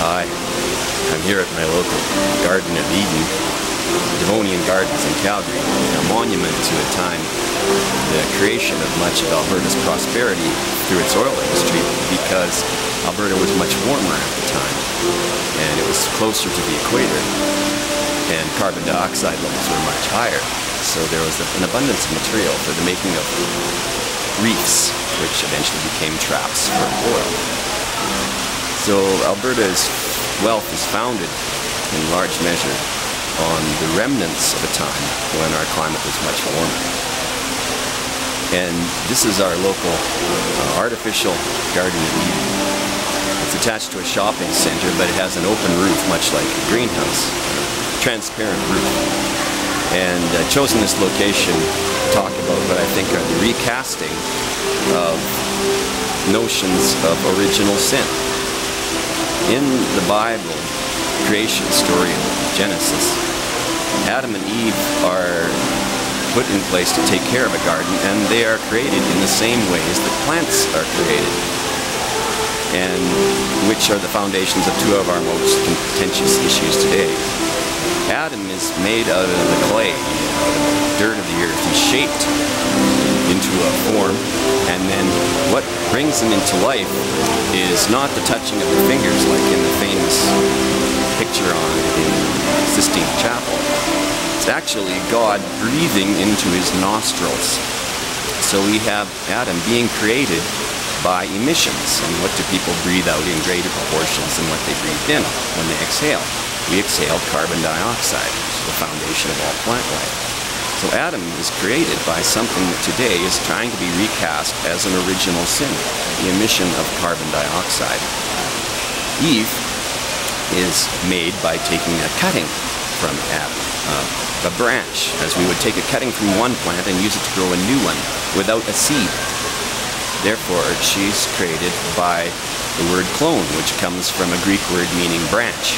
Hi, I'm here at my local Garden of Eden, Devonian Gardens in Calgary, a monument to a time, the creation of much of Alberta's prosperity through its oil industry, because Alberta was much warmer at the time, and it was closer to the equator, and carbon dioxide levels were much higher. So there was an abundance of material for the making of reefs, which eventually became traps for oil. So Alberta's wealth is founded in large measure on the remnants of a time when our climate was much warmer. And this is our local artificial Garden of Eden. It's attached to a shopping center, but it has an open roof, much like a greenhouse, a transparent roof. And I've chosen this location to talk about what I think are the recasting of notions of original sin. In the Bible, creation story of Genesis, Adam and Eve are put in place to take care of a garden, and they are created in the same ways that plants are created, and which are the foundations of two of our most contentious issues today. Adam is made out of the clay, out of the dirt of the earth. He's shaped into a form, and then what brings him into life is not the touching of the fingers like in the famous picture on in Sistine Chapel. It's actually God breathing into his nostrils. So we have Adam being created by emissions. And what do people breathe out in greater proportions than what they breathe in when they exhale? We exhale carbon dioxide, which is the foundation of all plant life. So Adam is created by something that today is trying to be recast as an original sin, the emission of carbon dioxide. Eve is made by taking a cutting from Adam, a branch, as we would take a cutting from one plant and use it to grow a new one without a seed. Therefore, she's created by the word clone, which comes from a Greek word meaning branch.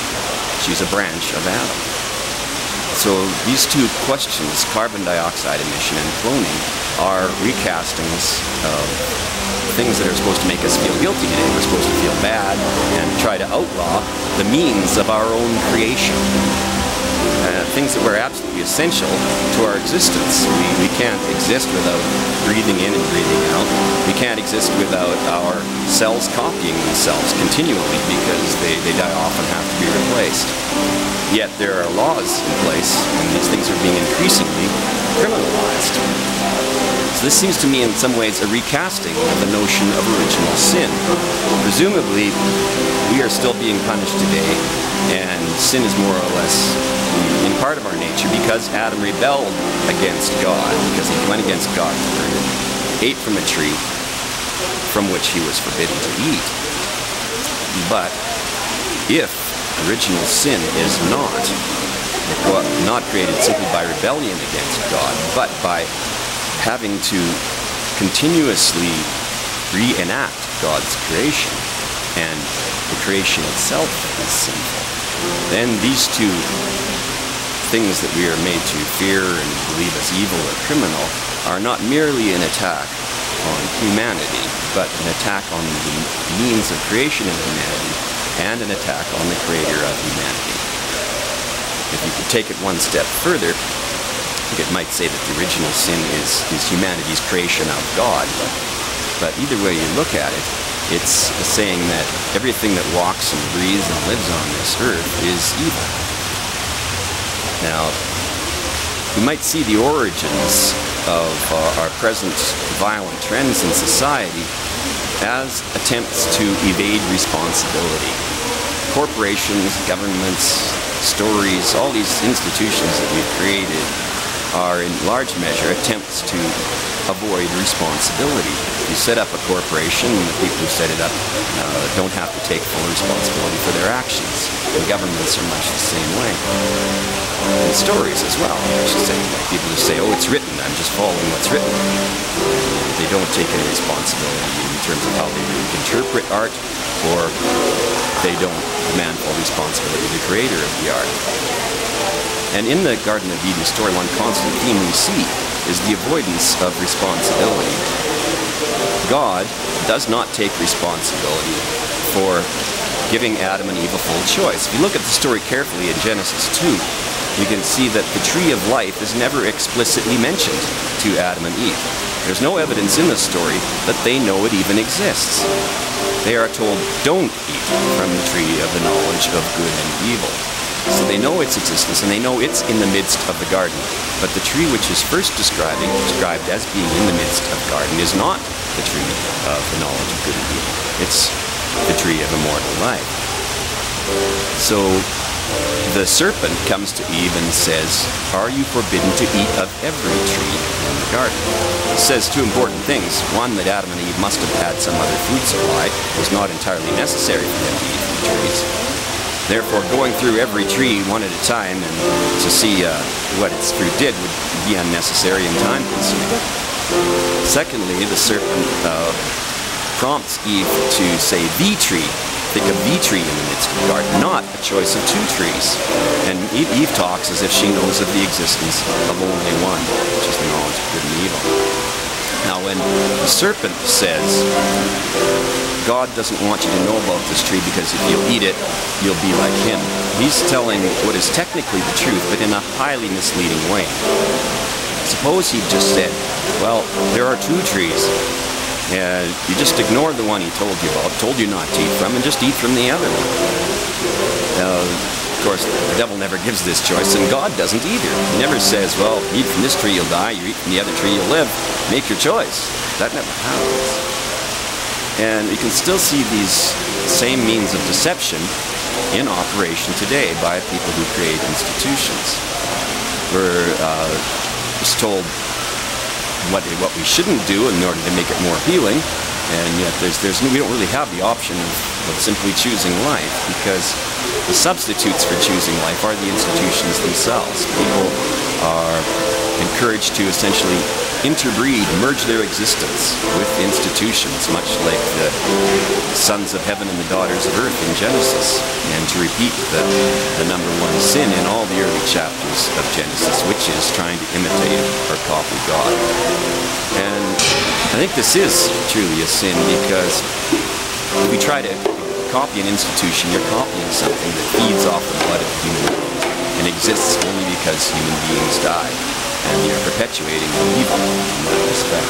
She's a branch of Adam. So these two questions, carbon dioxide emission and cloning, are recastings of things that are supposed to make us feel guilty today. We're supposed to feel bad and try to outlaw the means of our own creation. Things that were absolutely essential to our existence. We can't exist without breathing in and breathing out. We can't exist without our cells copying themselves continually because they die off and have to be replaced. Yet there are laws in place, and these things are being increasingly criminalized. So this seems to me in some ways a recasting of the notion of original sin. Presumably, we are still being punished today, and sin is more or less in part of our nature because Adam rebelled against God, because he went against God's word, ate from a tree from which he was forbidden to eat. But if original sin is not created simply by rebellion against God, but by having to continuously reenact God's creation, and the creation itself is sinful, then these two things that we are made to fear and believe as evil or criminal are not merely an attack on humanity, but an attack on the means of creation of humanity and an attack on the creator of humanity. If you could take it one step further, it might say that the original sin is humanity's creation of God, but either way you look at it, it's saying that everything that walks and breathes and lives on this earth is evil. Now, we might see the origins of our present violent trends in society as attempts to evade responsibility. Corporations, governments, stories, all these institutions that we've created are in large measure attempts to avoid responsibility. You set up a corporation, and the people who set it up don't have to take full responsibility for their actions. And governments are much the same way. And stories as well, I should say. People who say, oh, it's written, I'm just following what's written. They don't take any responsibility in terms of how they interpret art, or they don't demand full responsibility to the creator of the art. And in the Garden of Eden story, one constant theme we see is the avoidance of responsibility. God does not take responsibility for giving Adam and Eve a full choice. If you look at the story carefully in Genesis 2, you can see that the tree of life is never explicitly mentioned to Adam and Eve. There's no evidence in the story that they know it even exists. They are told, don't eat from the tree of the knowledge of good and evil. So they know its existence, and they know it's in the midst of the garden. But the tree which is first described as being in the midst of the garden is not the tree of the knowledge of good and evil. It's the tree of immortal life. So the serpent comes to Eve and says, are you forbidden to eat of every tree in the garden? It says two important things. One, that Adam and Eve must have had some other food supply. It was not entirely necessary for them to eat from the trees. Therefore, going through every tree one at a time and to see what its fruit did would be unnecessary and time-consuming. Secondly, the serpent prompts Eve to say the tree. Think of the tree in the midst of the garden, not a choice of two trees. And Eve talks as if she knows of the existence of only one, which is the knowledge of good and evil. Now, when the serpent says, God doesn't want you to know about this tree because if you'll eat it, you'll be like him. He's telling what is technically the truth, but in a highly misleading way. Suppose he just said, well, there are two trees. You just ignored the one he told you about, told you not to eat from, and just eat from the other one. Of course, the devil never gives this choice, and God doesn't either. He never says, well, eat from this tree, you'll die, you eat from the other tree, you'll live. Make your choice. That never happens. And you can still see these same means of deception in operation today by people who create institutions. We're just told what we shouldn't do in order to make it more appealing, and yet we don't really have the option of simply choosing life, because the substitutes for choosing life are the institutions themselves. People are encouraged to essentially interbreed, merge their existence with institutions, much like the sons of heaven and the daughters of earth in Genesis, and to repeat the number one sin in all the early chapters of Genesis, which is trying to imitate or copy God. And I think this is truly a sin, because if we try to copy an institution, you're copying something that feeds off the blood of human beings and exists only because human beings die. And you're perpetuating evil in that respect.